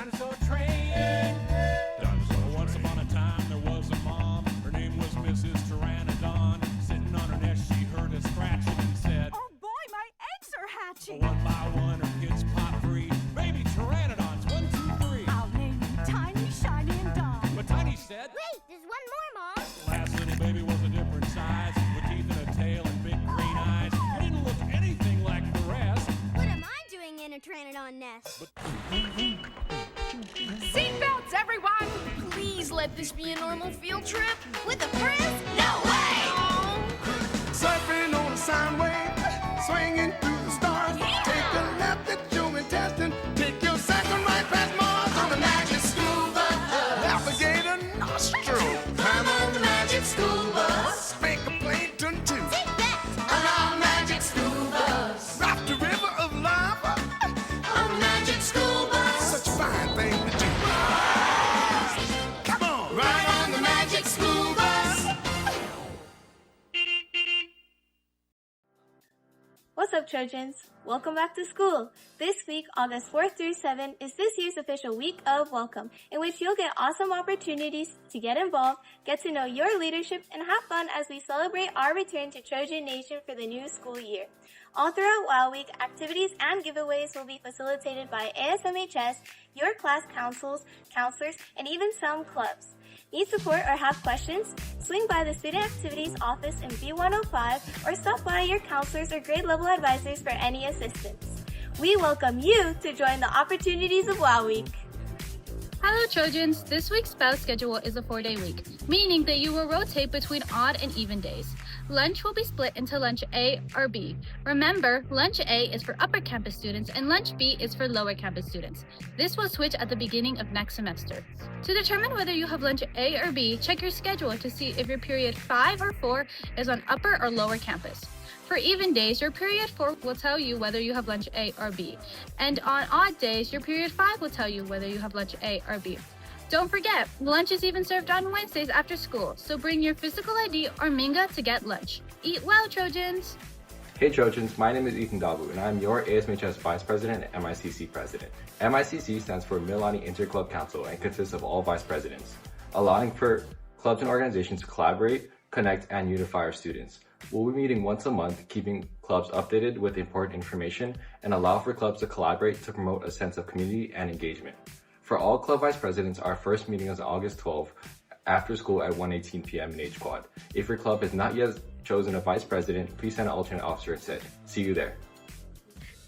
Dinosaur train. Dinosaur. Once upon a time there was a mom. Her name was Mrs. Pteranodon. Sitting on her nest she heard a scratching and said, "Oh boy, my eggs are hatching." One by one her kids pop free. Baby Pteranodons, 1, 2, 3. I'll name you Tiny, Shiny, and Don. But Tiny said, Wait, there's one more, Mom. the last little baby was a different size, with teeth and a tail and big green eyes. He didn't look anything like the rest. What am I doing in a Pteranodon nest? Seatbelts, everyone! Please let this be a normal field trip. With a friend? No way! Surfing on a sine wave, swinging through the stars. Take a left at your intestine. Take your second right past Mars on the magic school bus. Alligator nostril. Climb on the magic school bus. Make a Plankton too. Take that! On our magic school bus. Rock the river of lava. On the magic school bus. Such a fine thing to do. Come on, ride on the magic school bus. What's up, Trojans? Welcome back to school. This week, August 4th through 7th, is this year's official week of welcome, in which you'll get awesome opportunities to get involved, get to know your leadership, and have fun as we celebrate our return to Trojan Nation for the new school year. All throughout WOW Week, activities and giveaways will be facilitated by ASMHS, your class councils, counselors, and even some clubs. Need support or have questions? Swing by the Student Activities Office in B105 or stop by your counselors or grade level advisors for any assistance. We welcome you to join the opportunities of WOW Week. Hello Trojans, this week's spouse schedule is a 4-day week, meaning that you will rotate between odd and even days. Lunch will be split into lunch A or B. Remember, lunch A is for upper campus students and lunch B is for lower campus students. This will switch at the beginning of next semester. To determine whether you have lunch A or B, check your schedule to see if your period 5 or 4 is on upper or lower campus. For even days, your period 4 will tell you whether you have lunch A or B. And on odd days, your period 5 will tell you whether you have lunch A or B. Don't forget, lunch is even served on Wednesdays after school, so bring your physical ID or Minga to get lunch. Eat well, Trojans! Hey Trojans, my name is Dabu, and I'm your ASMHS Vice President and MICC President. MICC stands for Mililani Interclub Council and consists of all Vice Presidents, allowing for clubs and organizations to collaborate, connect, and unify our students. We'll be meeting once a month, keeping clubs updated with important information, and allow for clubs to collaborate to promote a sense of community and engagement. For all club vice presidents, our first meeting is August 12th, after school at 1:18 p.m. in H Quad. If your club has not yet chosen a vice president, please send an alternate officer instead. See you there.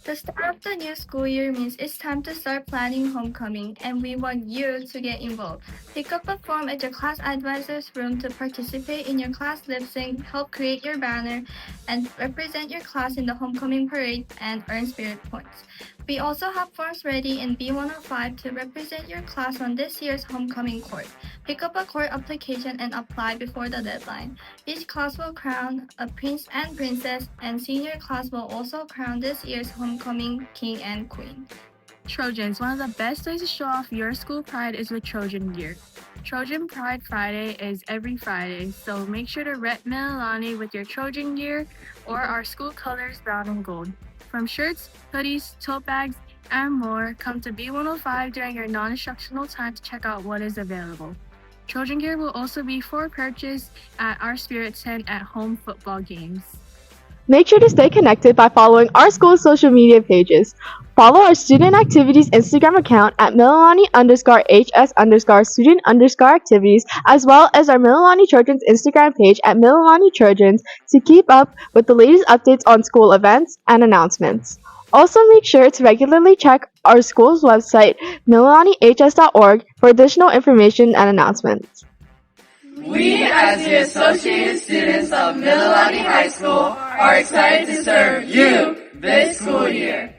The start of the new school year means it's time to start planning homecoming, and we want you to get involved. Pick up a form at your class advisor's room to participate in your class lip sync, help create your banner, and represent your class in the homecoming parade and earn spirit points. We also have forms ready in B105 to represent your class on this year's homecoming court. Pick up a court application and apply before the deadline. Each class will crown a prince and princess, and senior class will also crown this year's homecoming king and queen. Trojans, one of the best ways to show off your school pride is with Trojan gear. Trojan Pride Friday is every Friday, so make sure to rep Mililani with your Trojan gear or our school colors brown and gold. From shirts, hoodies, tote bags, and more, come to B105 during your non-instructional time to check out what is available. Trojan gear will also be for purchase at our Spirit Tent at home football games. Make sure to stay connected by following our school's social media pages. Follow our Student Activities Instagram account at Mililani_HS_student_activities, as well as our Mililani Trojans Instagram page at Mililani Trojans to keep up with the latest updates on school events and announcements. Also, make sure to regularly check our school's website, MililaniHS.org, for additional information and announcements. We, as the Associated Students of Mililani High School, are excited to serve you this school year.